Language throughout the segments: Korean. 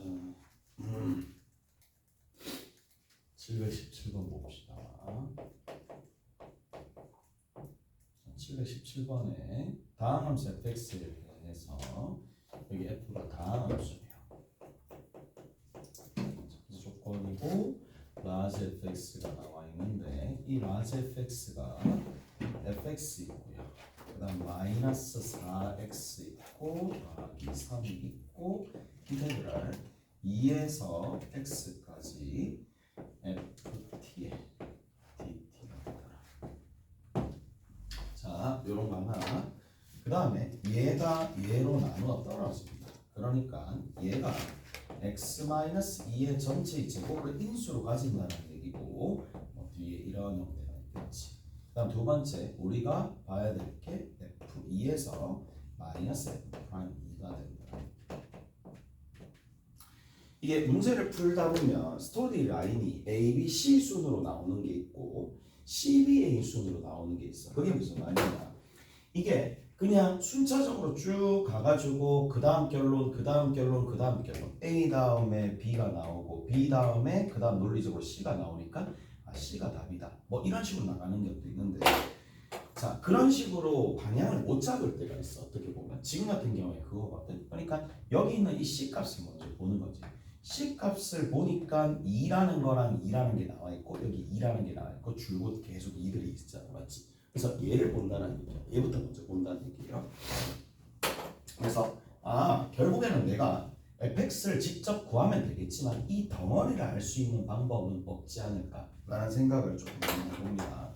자, 717번 봅시다. 717번에 다음 함수 fx에 대해서 여기 f가 다음 함수예요. 조건이고 라지 fx가 나와 있는데 이 라지 fx가 fx 있고요. 그 다음 마이너스 4x 있고 더하기 3이 있고 인테그랄 2에서 x까지 ft에 dt가 되더라. 자, 요런 거 하나. 그 다음에 얘가 얘로 나누어 떨어집니다. 그러니까 얘가 x-2의 전체의 제곱을 인수로 가진다는 얘기고 뒤에 이런 형태가 있겠지. 그 다음 두 번째 우리가 봐야 될 게 f2에서 마이너스 f'2가 된다. 이게 문제를 풀다 보면 스토리 라인이 A, B, C 순으로 나오는 게 있고 C, B, A 순으로 나오는 게 있어. 그게 무슨 말이냐? 이게 그냥 순차적으로 쭉 가가지고 그 다음 결론, 그 다음 결론, 그 다음 결론 A 다음에 B가 나오고 B 다음에 그 다음 논리적으로 C가 나오니까 C가 답이다. 뭐 이런 식으로 나가는 것도 있는데 자 그런 식으로 방향을 못 잡을 때가 있어. 어떻게 보면 지금 같은 경우에 그거거든. 그러니까 여기 있는 이 C 값을 먼저 보는 거지. C 값을 보니까 2라는 거랑 2라는 게 나와 있고 여기 2라는 게 나와 있고 줄곧 계속 2들이 있잖아. 맞지? 그래서 얘를 본다는 얘기야. 얘부터 먼저 본다는 얘기예요. 그래서 결국에는 내가 fx를 직접 구하면 되겠지만 이 덩어리를 알 수 있는 방법은 없지 않을까라는 생각을 조금 해봅니다.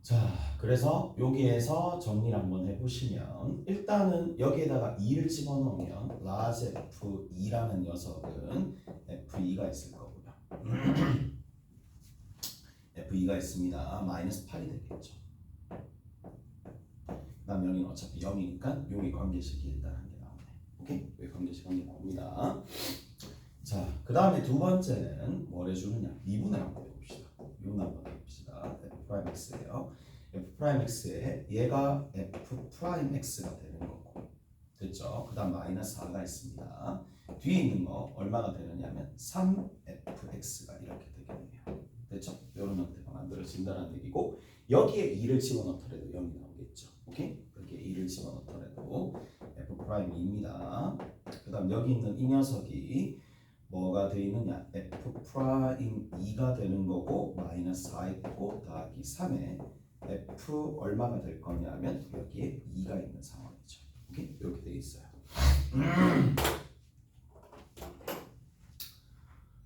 자, 그래서 여기에서 정리를 한번 해보시면 일단은 여기에다가 2를 집어넣으면 large F2라는 녀석은 F2가 있을 거고요. F2가 있습니다. 마이너스 8이 되겠죠. 그 다음 여기는 어차피 0이니까 여기 관계식이 일단 한 개 나오네. 오케이? 여기 관계식 한 개 나옵니다. 자, 그 다음에 두 번째는 뭘 해주느냐? 미분을 한번 해봅시다. 미분 한번 해봅시다. F'X예요. F'X에 얘가 F'X가 되는 거고 됐죠? 그 다음 마이너스 4가 있습니다. 뒤에 있는 거 얼마가 되느냐면 3fx가 이렇게 되겠네요. 됐죠? 이런 형태가 만들어진다는 얘기고 여기에 2를 집어넣더라도 0이 나오겠죠. 오케이? 여기에 2를 집어넣더라도 F'입니다. 그 다음 여기 있는 이 녀석이 뭐가 되어 있느냐? F'2가 되는 거고 마이너스 4 있고 더하기 3에 F 얼마가 될 거냐면 여기에 2가 있는 상황이죠. 오케이? 이렇게 되어 있어요.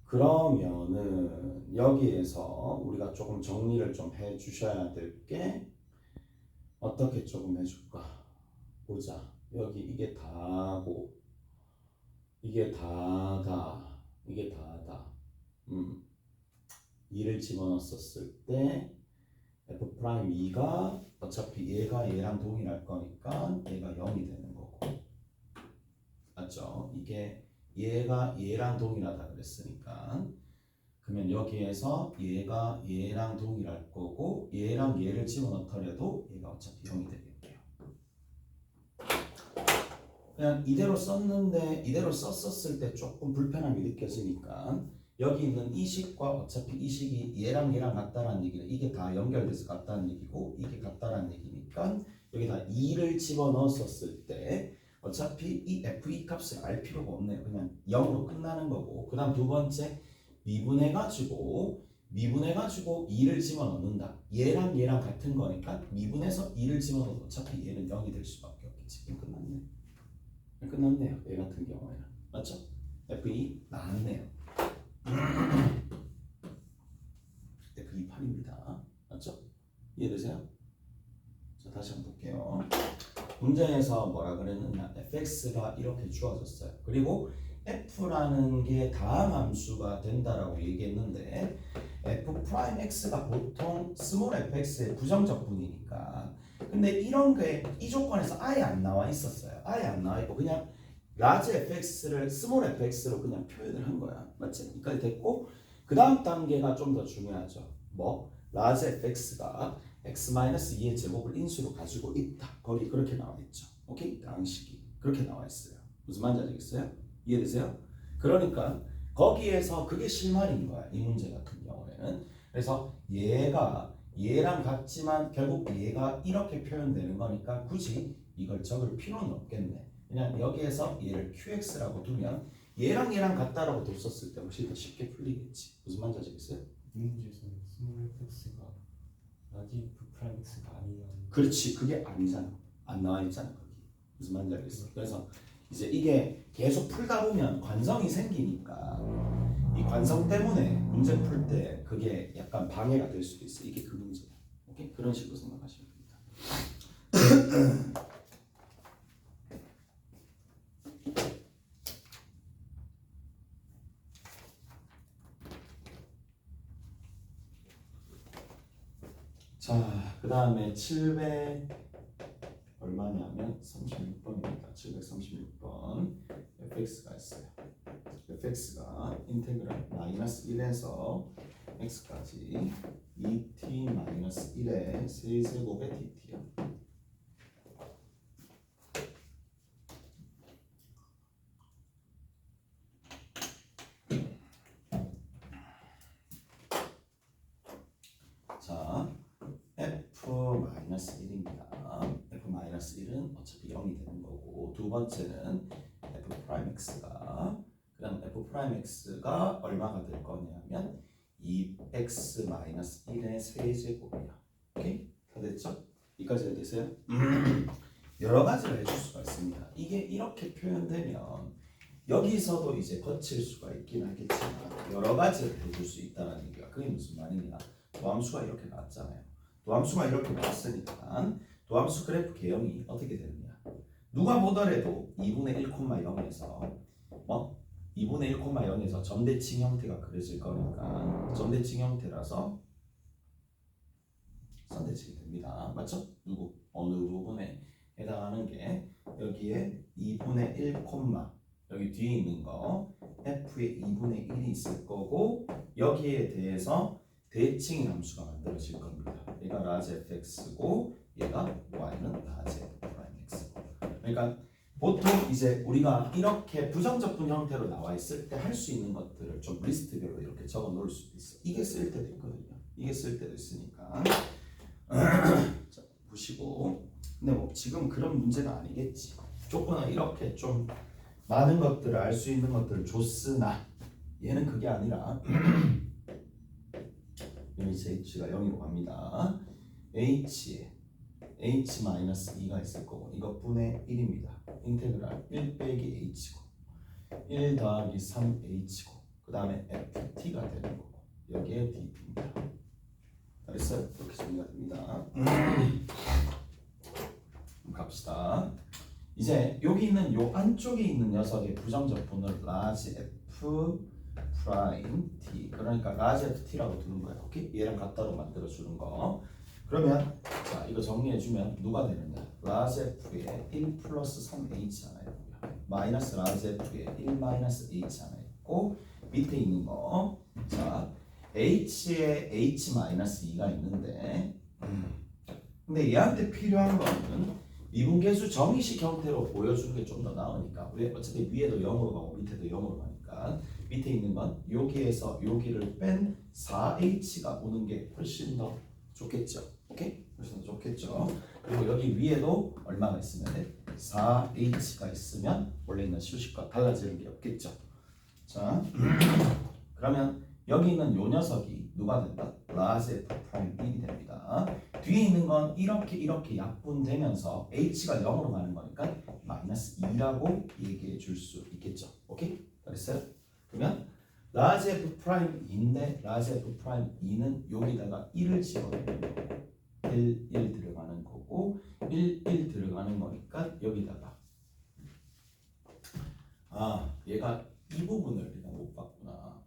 그러면은 여기에서 우리가 조금 정리를 좀 해주셔야 될 게 어떻게 조금 해줄까? 보자. 여기 이게 다고 이게 다다 이게 다다. 2를 집어넣었을 때 F'2가 어차피 얘가 얘랑 동일할 거니까 얘가 0이 되는 거고 맞죠? 이게 얘가 얘랑 동일하다 그랬으니까 그러면 여기에서 얘가 얘랑 동일할 거고 얘랑 얘를 집어넣더라도 얘가 어차피 0이 되겠네요. 그냥 이대로 썼는데 이대로 썼었을 때 조금 불편함이 느껴지니까 여기 있는 이 식과 어차피 이 식이 얘랑 얘랑 같다라는 얘기는 이게 다 연결돼서 같다는 얘기고 이게 같다라는 얘기니까 여기다 2를 집어넣었을 때 어차피 이 f2 값을 알 필요가 없네요. 그냥 0으로 끝나는 거고 그 다음 두 번째 미분해가지고 2를 집어넣는다. 얘랑 얘랑 같은 거니까 미분해서 2를 집어넣어도 어차피 얘는 0이 될 수밖에 없겠지. 끝났네. 끝났네요. 얘 같은 경우에는. 맞죠? f2 나왔네요. f2 8입니다. 맞죠? 이해되세요? 자, 다시 한번 볼게요. 문제에서 뭐라 그랬느냐? fx가 이렇게 주어졌어요. 그리고 f라는 게 다음 함수가 된다라고 얘기했는데 f'x가 보통 스몰 fx의 부정적 분이니까 근데 이런 게 이 조건에서 아예 안 나와 있었어요. 아예 안 나와 있고 그냥 라지 fx를 스몰 fx로 그냥 표현을 한 거야. 맞지? 여기까지 됐고 그 다음 단계가 좀 더 중요하죠. 뭐? 라지 fx가 x-2의 제곱을 인수로 가지고 있다. 거기 그렇게 나와 있죠. 오케이? 양식이 그렇게 나와 있어요. 무슨 말인지 알겠어요? 이해되세요? 그러니까 거기에서 그게 실마리인 거야. 이 문제 같은 경우에는. 그래서 얘가 얘랑 같지만 결국 얘가 이렇게 표현되는 거니까 굳이 이걸 적을 필요는 없겠네. 그냥 여기에서 얘를 QX라고 두면 얘랑 같다라고 뒀었을 때 훨씬 더 쉽게 풀리겠지. 무슨 말인지 아시겠어요? 이 문제에서는 스몰 fx가 라지 f 프라임 x가 아니라는. 그렇지. 그게 아니잖아. 안 나와 있잖아. 거기. 무슨 말인지 알겠어? 그래서 이제 이게 계속 풀다 보면 관성이 생기니까 이 관성 때문에 문제 풀 때 그게 약간 방해가 될 수도 있어. 이게 그 문제야. 오케이? 그런 식으로 생각하시면 됩니다. 자, 그 다음에 700 얼마냐면 36번입니다. 736번 fx가 있어요. fx가 인테그랄 마이너스 1에서 x까지 2t 마이너스 1의 세제곱의 dt야. 자, f-1입니다. f-1은 어차피 0이 되는 거고, 두 번째는 f'(x가) 그다음 f'(x가) 얼마가 될 거냐면 2x-1의 세제곱이야. 오케이? 다 됐죠? 여기까지 되세요? 여러 가지를 해줄 수가 있습니다. 이게 이렇게 표현되면 여기서도 이제 거칠 수가 있긴 하겠지만 여러 가지를 해줄 수 있다는 얘기가 그게 무슨 말이냐? 도함수가 이렇게 나왔잖아요. 도함수가 이렇게 나왔으니까 도함수 그래프 개형이 어떻게 되느냐? 누가 보더라도 2분의 1,0에서 2분의 1,0에서 점대칭 형태가 그려질 거니까 점대칭 형태라서 선대칭이 됩니다. 맞죠? 누구? 어느 부분에 해당하는 게 여기에 2분의 1, 여기 뒤에 있는 거 f의 2분의 1이 있을 거고 여기에 대해서 대칭인 함수가 만들어질 겁니다. 얘가 라지 fx고 얘가 y는 라지 f'x고. 그러니까 보통 이제 우리가 이렇게 부정적분 형태로 나와 있을 때 할 수 있는 것들을 좀 리스트별로 이렇게 적어 놓을 수도 있어. 이게 쓸 때도 있거든요. 이게 쓸 때도 있으니까 자, 보시고. 근데 뭐 지금 그런 문제가 아니겠지. 조건은 이렇게 좀 많은 것들을 알 수 있는 것들을 줬으나 얘는 그게 아니라 h가 0으로 갑니다. h에 h-2가 있을 거고 이것분의 1입니다. 인테그랄 1 빼기 h고 1 더하기 3h고 그 다음에 ft가 되는 거고 여기에 dt입니다. 알겠어요? 이렇게 정리가 됩니다. 갑시다. 이제 여기 있는 요 안쪽에 있는 녀석의 부정적분을 라지 f 프라임 t 그러니까 라지 ft라고 두는 거야. 오케이? 얘랑 같다로 만들어 주는 거. 그러면 자 이거 정리해 주면 누가 되느냐? 라지 f에 1 플러스 3h 하나 있고요. 마이너스 라지 f에 1 마이너스 h 하나 있고 밑에 있는 거. 자 h에 h 마이너스 2가 있는데 근데 얘한테 필요한 거는 미분계수 정의식 형태로 보여주는 게 좀 더 나으니까 왜 어차피 위에도 0으로 가고 밑에도 0으로 가니까 밑에 있는 건 여기에서 여기를 뺀 4h가 오는 게 훨씬 더 좋겠죠. 오케이? 훨씬 더 좋겠죠. 그리고 여기 위에도 얼마가 있으면 돼? 4h가 있으면 원래 있는 수식과 달라지는 게 없겠죠. 자 그러면 여기 있는 요 녀석이 누가 된다? 라지 f 프라임 1이 됩니다. 뒤에 있는 건 이렇게 약분되면서 h가 0으로 가는 거니까 마이너스 2라고 얘기해 줄 수 있겠죠. 오케이? 알겠어요? 그러면 라지 f 프라임 2인데 라지 f 프라임 2는 여기다가 1을 집어넣는 거고 1 들어가는 거고 1 들어가는 거니까 여기다가 얘가 이 부분을 내가 못 봤구나.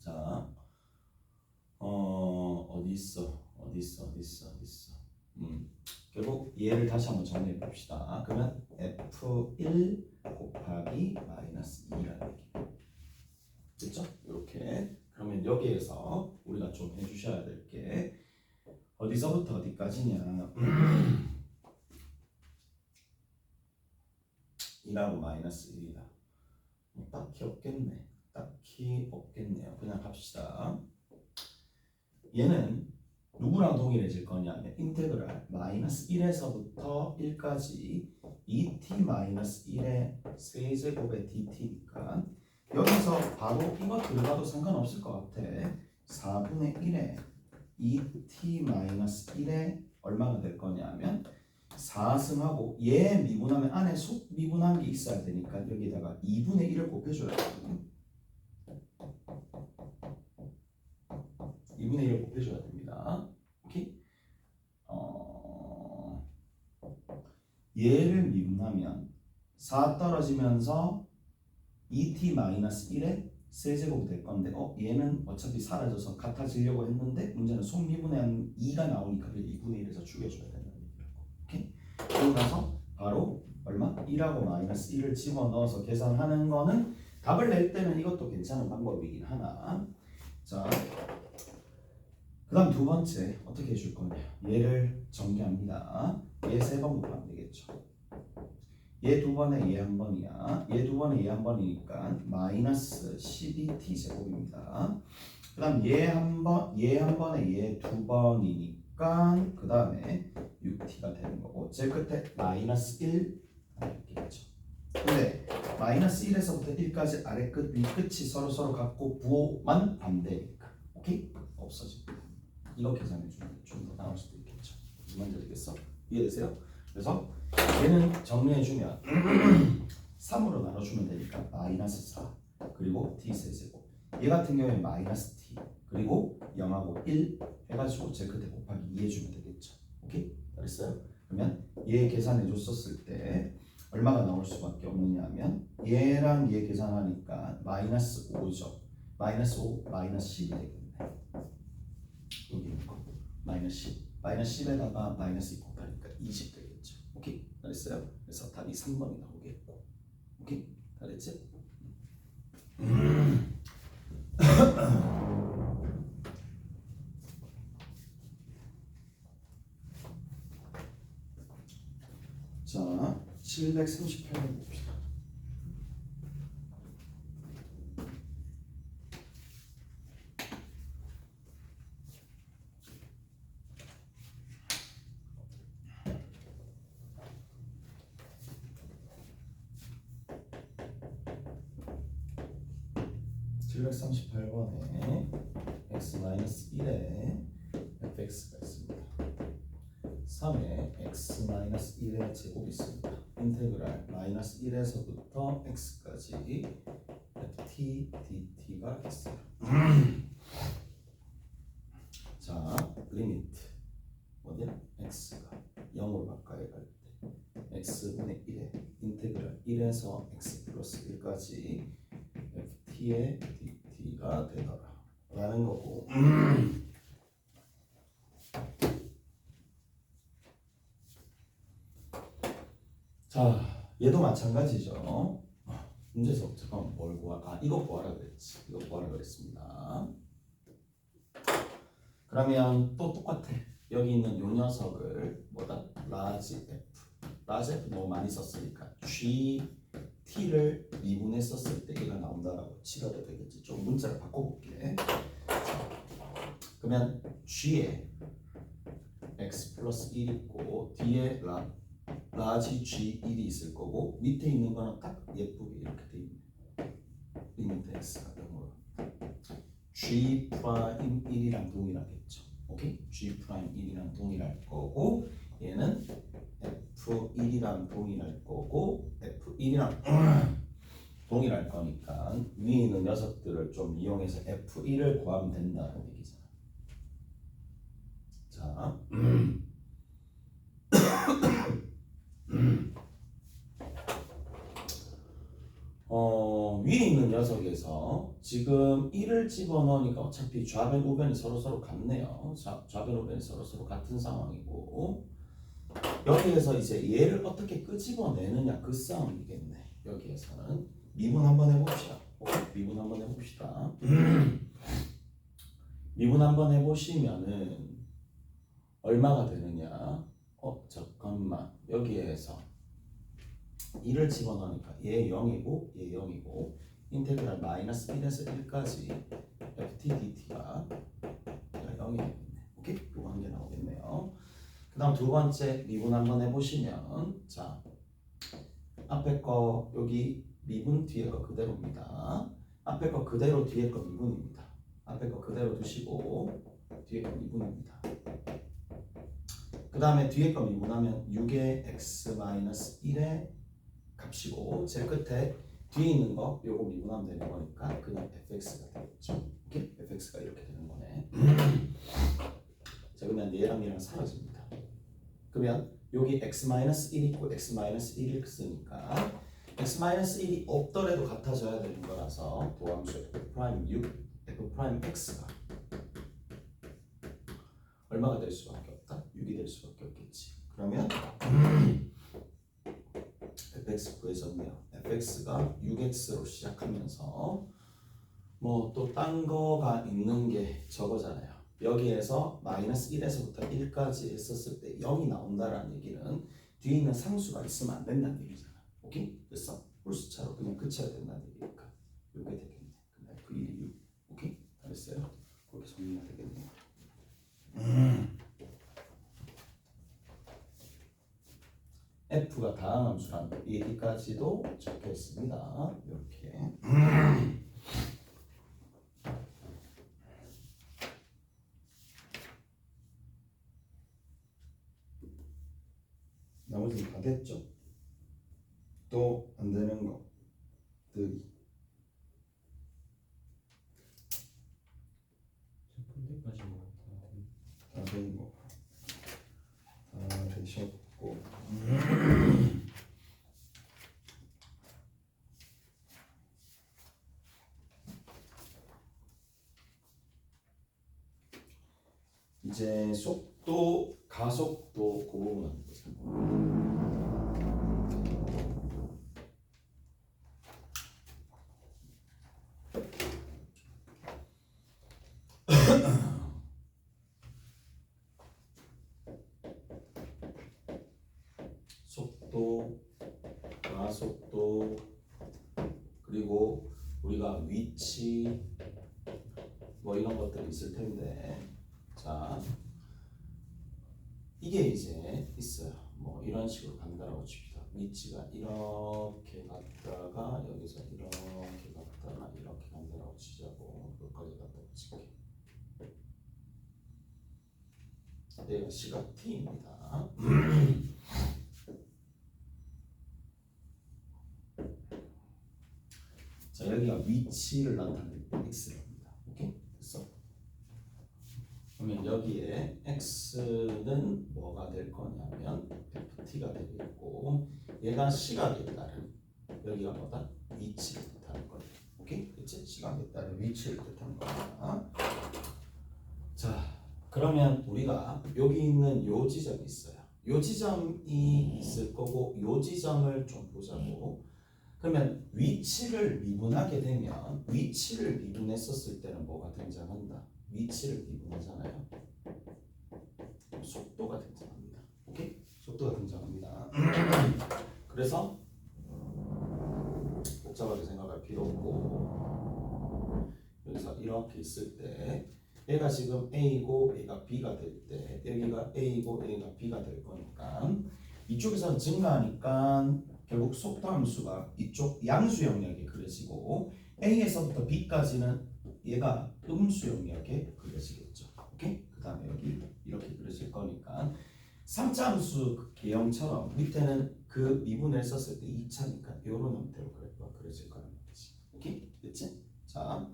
자, 어디 있어? 결국 얘를 다시 한번 정리해 봅시다. 그러면 f1 곱하기 마이너스 2라는 얘기. 됐죠? 이렇게. 그러면 여기에서 우리가 좀 해주셔야 될 게 어디서부터 어디까지냐? 2라고 마이너스 1이다. 뭐 딱히 없겠네. 딱히 없겠네요. 그냥 갑시다. 얘는 누구랑 동일해질 거냐면 인테그랄 마이너스 1에서부터 1까지 2t 마이너스 1의 세제곱의 dt니까 여기서 바로 이거 들어가도 상관없을 것 같아. 4분의 1에 2t 마이너스 1에 얼마가 될 거냐면 4승하고 얘 미분하면 안에 속 미분한 게 있어야 되니까 여기다가 2분의 1을 곱해줘야 돼. 2분의 1을 곱해줘야 됩니다. 오케이? 얘를 미분하면 4 떨어지면서 2t-1의 세제곱이 될 건데 얘는 어차피 사라져서 같아지려고 했는데 문제는 속미분의 2가 나오니까 2분의 1에서 죽여줘야 된다는 얘기라고. 오케이? 그러고 나서 바로 얼마? 1하고 마이너스 1을 집어넣어서 계산하는 거는 답을 낼 때는 이것도 괜찮은 방법이긴 하나. 자, 그 다음 두 번째 어떻게 해줄 거냐? 얘를 전개합니다. 얘 세 번 곱하면 되겠죠. 얘 두 번에 얘 한 번이야. 얘 두 번에 얘 한 번이니까 마이너스 12t 제곱입니다. 그 다음 얘 한 번, 얘 한 번에 얘 두 번이니까 그 다음에 6t가 되는 거고 제 끝에 마이너스 1 이렇게겠죠. 근데 마이너스 1에서부터 1까지 아래 끝, 위 끝이 서로 같고 부호만 반대니까 오케이? 없어집니다. 이거 계산해주면 좀 더 나올 수도 있겠죠. 무슨 말인지 알겠어? 이해되세요? 그래서 얘는 정리해주면 3으로 나눠주면 되니까 마이너스 4 그리고 t 세제곱 얘 같은 경우에 마이너스 t 그리고 0하고 1 해가지고 제 끝에 곱하기 2 해주면 되겠죠. 오케이? 알았어요? 그러면 얘 계산해줬었을 때 얼마가 나올 수밖에 없느냐 하면 얘랑 얘 계산하니까 마이너스 5죠. 마이너스 5, 마이너스 10이 되겠네. 여기 마이너스 10 마이너스 10에다가 마이너스 2 곱하니까 20 되겠죠. 오케이? 알았어요? 그래서 답이 3번이 나오겠고 오케이? 알았지? 자, 738번 봅시다. (738번에) x-1에 fx가 있습니다. 3에 x-1의 제곱이 있습니다. 인테그랄 마이너스 1에서부터 x까지 ft dt가 있어요. 자, 리미트 어디야? x가 0으로 가까이 갈 때 x분의 1에 인테그랄 1에서 x 플러스 1까지 ft의 dt가 되더라 라는 거고 자, 얘도 마찬가지죠. 문제에서 잠깐만 뭘 구하? 이거 구하라 그랬지. 이거 구하라 그랬습니다. 그러면 또 똑같아. 여기 있는 요 녀석을 뭐다? 라지 f. 라지 f 너무 많이 썼으니까 gt를 미분했었을 때 얘가 나온다라고 치러도 되겠지. 좀 문자를 바꿔볼게. 그러면 g에 x 플러스 1 있고 뒤에 라지 g1이 있을 거고 밑에 있는 거는 딱 예쁘게 이렇게 돼 있네. 리미트 x가 0으로 g 프라임 1이랑 동일하겠죠. 오케이? g 프라임 1이랑 동일할 거고 얘는 f1이랑 동일할 거고 f1이랑 동일할 거니까 위에 있는 녀석들을 좀 이용해서 f1을 구하면 된다는 얘기잖아. 자, 위에 있는 녀석에서 지금 1을 집어넣으니까 어차피 좌변 우변이 서로 같네요. 좌변 우변이 서로 같은 상황이고 여기에서 이제 얘를 어떻게 끄집어내느냐 그 싸움이겠네. 여기에서는 미분 한번 해봅시다. 미분 한번 해봅시다. 미분 한번 해보시면은 얼마가 되느냐? 잠깐만 여기에서 2를 집어넣으니까 얘 0이고 얘 0이고 인테그랄 마이너스 1에서 1까지 ft dt가 0이 되겠네. 오케이? 요거 한 개 나오겠네요. 그 다음 두 번째 미분 한번 해보시면 자 앞에 거 여기 미분 뒤에 거 그대로입니다. 앞에 거 그대로 뒤에 거 미분입니다. 앞에 거 그대로 두시고 뒤에 거 미분입니다. 그 다음에 뒤에 거 미분하면 6의 x-1의 값이고 제일 끝에 뒤에 있는 거 요거 미분하면 되는 거니까 그냥 fx가 되겠죠. 오케이? fx가 이렇게 되는 거네. 자 그러면 얘랑 얘랑 사라집니다. 그러면 여기 x-1 있고 x-1 있으니까 x-1이 없더라도 같아져야 되는 거라서 도함수 f'6 f'x가 얼마가 될 수밖에 없다? 6이 될 수밖에 없겠지. 그러면 fx 구해졌네요. fx가 6x로 시작하면서 뭐 또 딴 거가 있는 게 저거잖아요. 여기에서 마이너스 1에서부터 1까지 했었을 때 0이 나온다라는 얘기는 뒤에 있는 상수가 있으면 안 된다는 얘기잖아. 오케이? 그래서 홀수차로 그냥 그쳐야 된다는 얘기니까 이게 되겠네. 그럼 f1이 6. 오케이? 알았어요? 그렇게 정리가 되겠네요. F가 다음 함수란 얘기까지도 적혀 있습니다. 이렇게. 나머지는 다 됐죠? 또 안 되는 것들이 첫 번째까지 다 된 거. 다 되셨고. 이제 속도, 가속도 그 부분 한번 보세요. 속도, 가속도, 그리고 우리가 위치 뭐 이런 것들이 있을 텐데 자 이게 이제 있어요. 뭐 이런 식으로 간다라고 칩시다. 위치가 이렇게 갔다가 여기서 이렇게 갔다가 이렇게 간다라고 치자고 여기까지 갔다고 칠게. 얘가 시각 t입니다. 자 여기가 위치를 나타낼 때 x입니다. 오케이? 됐어? 그러면 여기에 x는 뭐가 될 거냐면 ft가 되겠고 얘가 시각에 따른 여기가 뭐다? 위치를 뜻하는 거예요. 오케이? 그치? 시각에 따른 위치를 뜻하는 거야. 자 그러면 우리가 여기 있는 요 지점이 있어요. 요 지점이 있을 거고 요 지점을 좀 보자고. 그러면 위치를 미분하게 되면 위치를 미분했었을 때는 뭐가 등장한다? 위치를 미분하잖아요. 속도가 등장합니다. 오케이? 속도가 등장합니다. 그래서 복잡하게 생각할 필요 없고 여기서 이렇게 있을 때 얘가 지금 A고 얘가 B가 될 때 여기가 A고 얘가 B가 될 거니까 이쪽에서 증가하니까 결국 속도 함수가 이쪽 양수 영역에 그려지고 A에서부터 B까지는 얘가 음수 영역에 그려지겠죠. 오케이? 그 다음에 여기 이렇게 그려질 거니까 3차 함수 개형처럼 밑에는 그 미분을 썼을 때 2차니까 이런 형태로 그려질 거란 말이지. 오케이? 됐지? 자,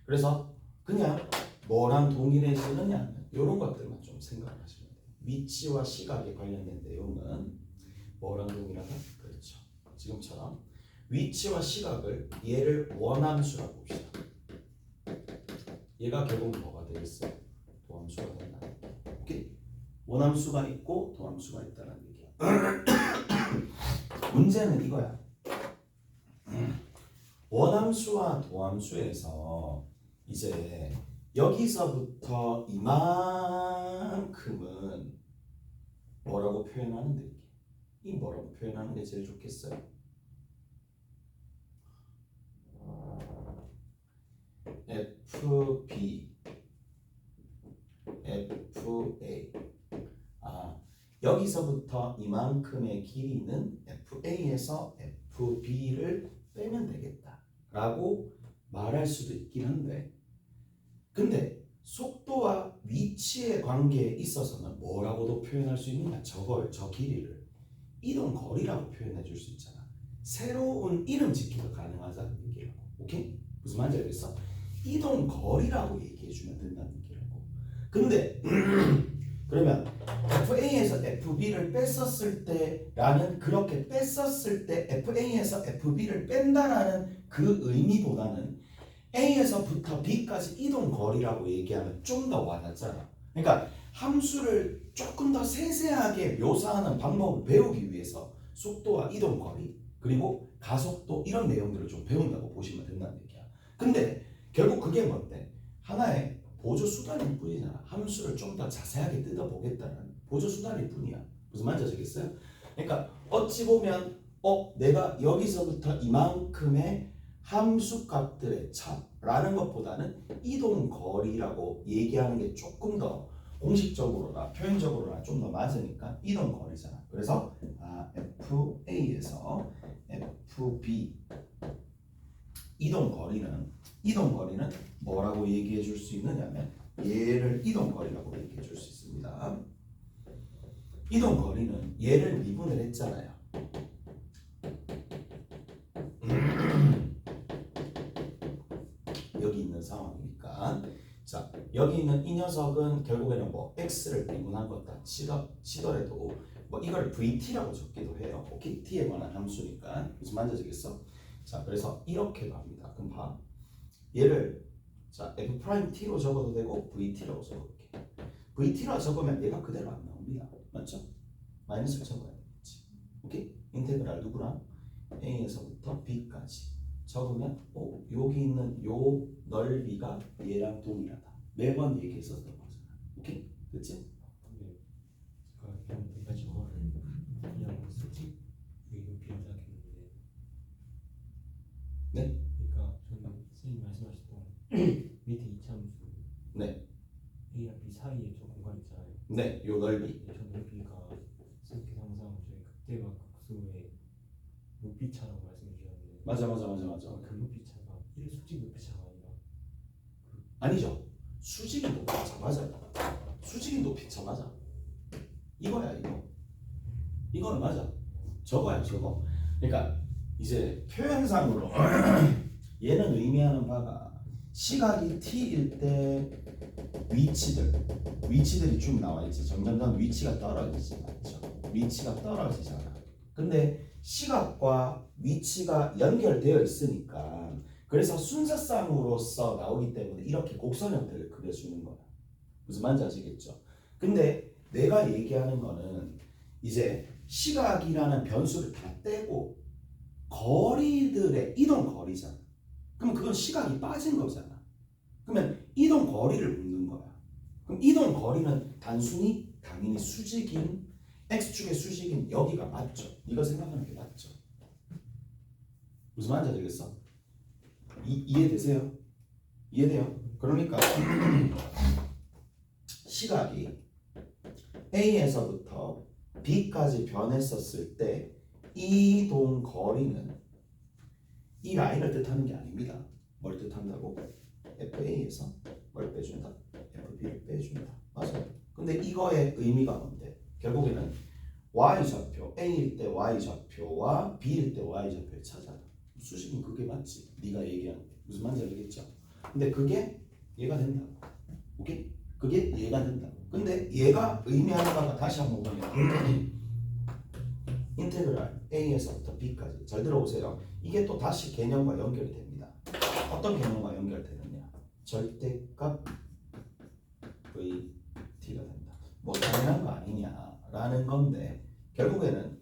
그래서 그냥 뭐랑 동일해지느냐 이런 것들만 좀 생각을 하시면 돼요. 위치와 시각에 관련된 내용은 뭐랑 동일하다? 그렇죠. 지금처럼 위치와 시각을 얘를 원함수라고 봅시다. 얘가 결국 뭐가 되겠어요? 도함수가 된다는 얘기야. 오케이? 원함수가 있고 도함수가 있다는 얘기야. 문제는 이거야. 원함수와 도함수에서 이제 여기서부터 이만큼은 뭐라고 표현하는데 이 뭐라고 표현하는 게 제일 좋겠어요? FB, FA. 여기서부터 이만큼의 길이는 FA에서 FB를 빼면 되겠다 라고 말할 수도 있긴 한데, 근데 속도와 위치의 관계에 있어서는 뭐라고도 표현할 수 있느냐? 저 길이를 이동거리라고 표현해 줄 수 있잖아. 새로운 이름 짓기가 가능하다는 얘기라고. 오케이? 무슨 말인지 알겠어? 이동거리라고 얘기해 주면 된다는 얘기라고. 근데 그러면 FA에서 FB를 뺐었을 때라는, 그렇게 뺐었을 때 FA에서 FB를 뺀다라는 그 의미보다는 A에서부터 B까지 이동 거리라고 얘기하면 좀 더 와닿잖아. 그러니까 함수를 조금 더 세세하게 묘사하는 방법을 배우기 위해서 속도와 이동 거리 그리고 가속도 이런 내용들을 좀 배운다고 보시면 된다는 얘기야. 근데 결국 그게 뭔데? 하나의 보조 수단일 뿐이잖아. 함수를 좀 더 자세하게 뜯어보겠다는 보조 수단일 뿐이야. 무슨 말인지 아시겠어요? 그러니까 어찌 보면 내가 여기서부터 이만큼의 함수 값들의 차라는 것보다는 이동 거리라고 얘기하는 게 조금 더 공식적으로나 표현적으로나 좀 더 맞으니까 이동 거리잖아. 그래서 FA에서 FB 이동 거리는 뭐라고 얘기해 줄 수 있느냐면 얘를 이동 거리라고 얘기해 줄 수 있습니다. 이동 거리는 얘를 미분을 했잖아요. 여기 있는 상황이니까. 자, 여기 있는 이 녀석은 결국에는 뭐 x를 미분한 것다 치더라도 뭐 이걸 vt라고 적기도 해요. 오케이? t에 관한 함수니까. 무슨 말인지 아시겠어? 자, 그래서 이렇게도 합니다. 그럼 봐. 얘를 자 f't로 적어도 되고 vt라고 적어볼게. vt라고 적으면 얘가 그대로 안 나옵니다. 맞죠? 마이너스를 적어야 되겠지. 오케이? 인테그랄 누구랑? a에서부터 b까지 적으면 여기 있는 요 넓이가 얘랑 동일하다. 매번 얘기했었던 거잖아. 오케이? 그치? 근데 제가 그냥 여기까지 거를 그냥 수직 높이를 생각했는데. 네? 그러니까 저는 선생님 말씀하셨던 밑에 이차함수 네. A랑 B 사이에 저 공간 있잖아요. 네, 요 넓이. 저 넓이가 선생님께서 항상 저희 극대각 극소의 높이 차라고 말씀해 주셨는데. 맞아. 그 높이 차가 이 수직 높이 차가 아니라 아니죠. 수직이 높이 차 맞아요. 수직이 높이 차 맞아. 이거야 이거. 이거는 맞아. 저거야 저거. 그러니까 이제 표현상으로 얘는 의미하는 바가 시각이 t일 때 위치들이 쭉 나와 있지. 점점 위치가 떨어지지. 맞죠? 위치가 떨어지잖아. 근데 시각과 위치가 연결되어 있으니까 그래서 순서상으로서 나오기 때문에 이렇게 곡선 형태를 그려주는 거야. 무슨 말인지 아시겠죠? 근데 내가 얘기하는 거는 이제 시각이라는 변수를 다 떼고 거리들의 이동 거리잖아. 그러면 그건 시각이 빠진 거잖아. 그러면 이동 거리를 묻는 거야. 그럼 이동 거리는 단순히 당연히 수직인 x축의 수직인 여기가 맞죠. 네가 생각하는 게 맞죠. 무슨 말인지 알겠어? 이해되세요? 이해돼요? 그러니까 시각이 A에서부터 B까지 변했었을 때 이동 거리는 이 라인을 뜻하는 게 아닙니다. 뭘 뜻한다고? FA에서 뭘 빼준다? FB를 빼준다. 맞아요. 근데 이거의 의미가 뭔데? 결국에는 y좌표 A일 때 y좌표와 B일 때 y좌표를 찾아라. 수식은 그게 맞지. 네가 얘기하는 게. 무슨 말인지 알겠죠? 근데 그게 얘가 된다고. 오케이? 그게 얘가 된다고. 근데 얘가 의미하는 바가 다시 한번 보면 인테그랄 A에서부터 B까지. 잘 들어보세요. 이게 또 다시 개념과 연결이 됩니다. 어떤 개념과 연결되느냐? 절대값 VT가 된다. 뭐 당연한 거 아니냐라는 건데 결국에는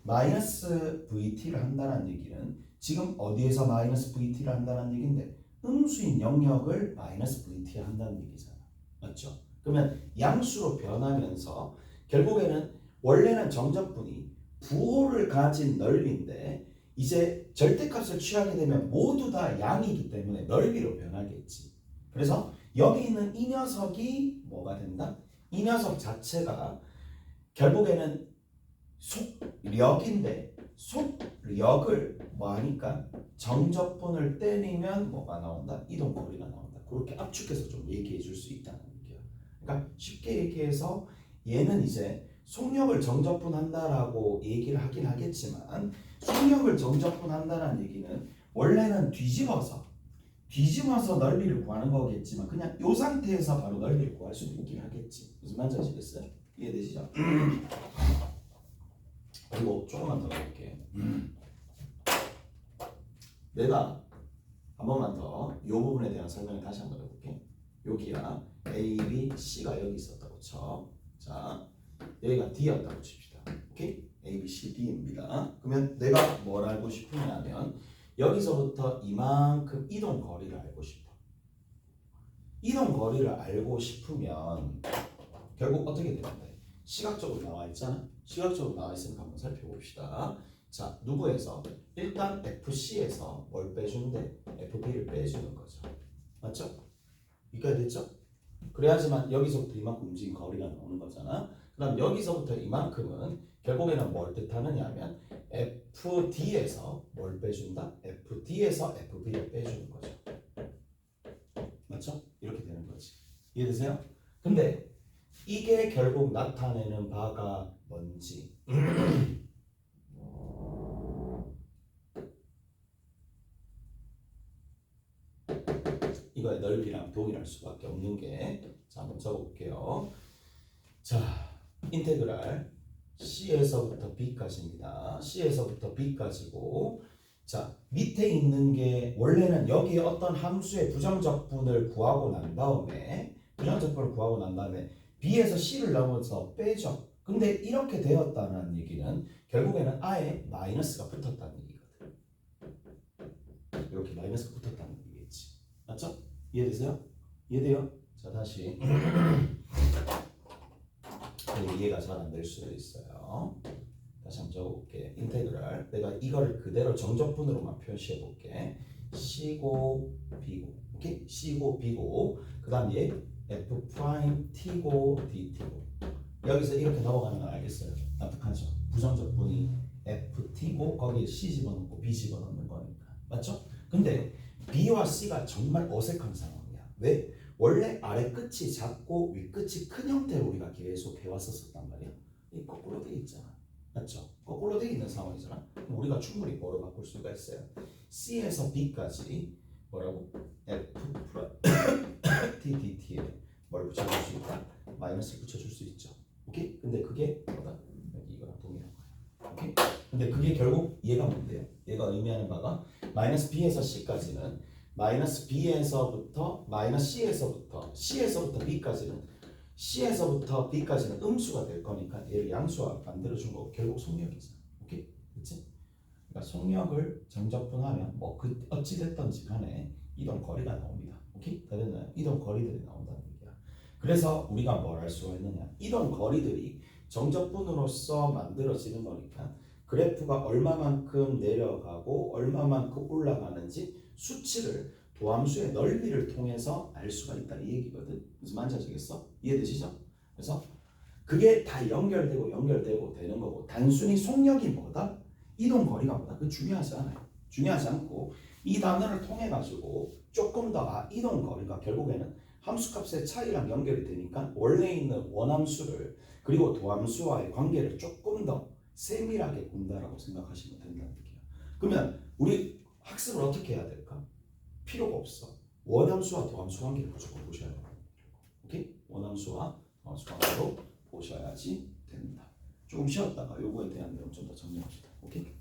마이너스 VT를 한다는 얘기는 지금 어디에서 마이너스 VT를 한다는 얘기인데 음수인 영역을 마이너스 VT 한다는 얘기잖아. 맞죠? 그러면 양수로 변하면서 결국에는 원래는 정적분이 부호를 가진 넓이인데 이제 절대값을 취하게 되면 모두 다 양이기 때문에 넓이로 변하겠지. 그래서 여기 있는 이 녀석이 뭐가 된다? 이 녀석 자체가 결국에는 속력인데 속력을 뭐 하니까 정적분을 때리면 뭐가 나온다? 이동거리가 나온다. 그렇게 압축해서 좀 얘기해 줄 수 있다는 얘기야. 그러니까 쉽게 얘기해서 얘는 이제 속력을 정적분한다라고 얘기를 하긴 하겠지만 속력을 정적분한다는 얘기는 원래는 뒤집어서 넓이를 구하는 거겠지만 그냥 이 상태에서 바로 넓이를 구할 수도 있긴 하겠지. 무슨 말인지 아시겠어요? 이해되시죠? 그리고 조금만 더 해볼게. 내가 한 번만 더 이 부분에 대한 설명을 다시 한번 해볼게. 여기야 A, B, C가 여기 있었다고 쳐. 자, 여기가 D였다고 칩시다. 오케이? A, B, C, D입니다. 그러면 내가 뭘 알고 싶으냐면 여기서부터 이만큼 이동 거리를 알고 싶어. 이동 거리를 알고 싶으면 결국 어떻게 되는데? 시각적으로 나와 있잖아. 시각적으로 나와 있으니까 한번 살펴봅시다. 자, 누구에서? 일단 FC에서 뭘 빼준대? FB를 빼주는 거죠. 맞죠? 여기까지 됐죠? 그래야지만 여기서부터 이만큼 움직인 거리가 나오는 거잖아. 그 다음 여기서부터 이만큼은 결국에는 뭘 뜻하느냐 하면 FD에서 뭘 빼준다? FD에서 FB를 빼주는 거죠. 맞죠? 이렇게 되는 거지. 이해되세요? 근데 이게 결국 나타내는 바가 뭔지 이거의 넓이랑 동일할 수밖에 없는 게 자, 한번 적어볼게요. 자, 인테그랄 C에서부터 B까지입니다. C에서부터 B까지고 자, 밑에 있는 게 원래는 여기에 어떤 함수의 부정적분을 구하고 난 다음에 B에서 C를 넘어서 빼죠. 근데 이렇게 되었다는 얘기는 결국에는 아예 마이너스가 붙었다는 얘기거든. 이렇게 마이너스가 붙었다는 얘기겠지. 맞죠? 이해되세요? 이해돼요? 자, 다시 이해가 잘 안 될 수도 있어요. 다시 한번 적어볼게. 인테그랄 내가 이거를 그대로 정적분으로만 표시해 볼게. C고 B고 오케이? C고 B고 그 다음 얘 F 프라임 T고 DT고 여기서 이렇게 넘어가는 건 알겠어요? 납득하죠? 부정적분이 FT고 거기에 C 집어넣고 B 집어넣는 거니까 맞죠? 근데 B와 C가 정말 어색한 상황이야. 왜? 원래 아래 끝이 작고 위 끝이 큰 형태로 우리가 계속 해왔었단 말이야. 이 거꾸로 돼 있잖아. 맞죠? 거꾸로 돼 있는 상황이잖아. 그럼 우리가 충분히 뭐로 바꿀 수가 있어요? C에서 B까지 뭐라고? F T DT에 뭘 붙여줄 수 있다? 마이너스 붙여줄 수 있죠. 오케이? 근데 그게 뭐다? 여기 이거랑 동일한 거야. 오케이? 근데 그게 결국 얘가 뭔데요? 얘가 의미하는 바가 마이너스 B에서 C까지는 마이너스 B에서부터 마이너스 C에서부터 B까지는 음수가 될 거니까 얘를 양수화 만들어준 거고 결국 속력이잖아. 오케이? 그치? 그러니까 속력을 정적분하면 뭐 그 어찌 됐던지 간에 이동 거리가 나옵니다. 오케이? 다 됐나요? 이동 거리들이 나온다는 얘기야. 그래서 우리가 뭘 할 수가 있느냐? 이동 거리들이 정적분으로서 만들어지는 거니까 그래프가 얼마만큼 내려가고 얼마만큼 올라가는지 수치를 도함수의 넓이를 통해서 알 수가 있다 이 얘기거든. 무슨 말인지 아시겠어? 이해되시죠? 그래서 그게 다 연결되고 되는 거고 단순히 속력이 뭐다? 이동 거리가 뭐다? 그거 중요하지 않아요. 중요하지 않고 이 단어를 통해 가지고 조금 더 이동 거리가 결국에는 함수값의 차이랑 연결이 되니까 원래 있는 원함수를 그리고 도함수와의 관계를 조금 더 세밀하게 본다라고 생각하시면 된다는 얘기예요. 그러면 우리 학습을 어떻게 해야 될까? 필요가 없어. 원함수와 도함수 관계를 무조건 보셔야 돼요. 오케이? 원함수와 도함수 관계로 보셔야지 됩니다. 조금 쉬었다가 요거에 대한 내용 좀 더 정리합시다. 오케이?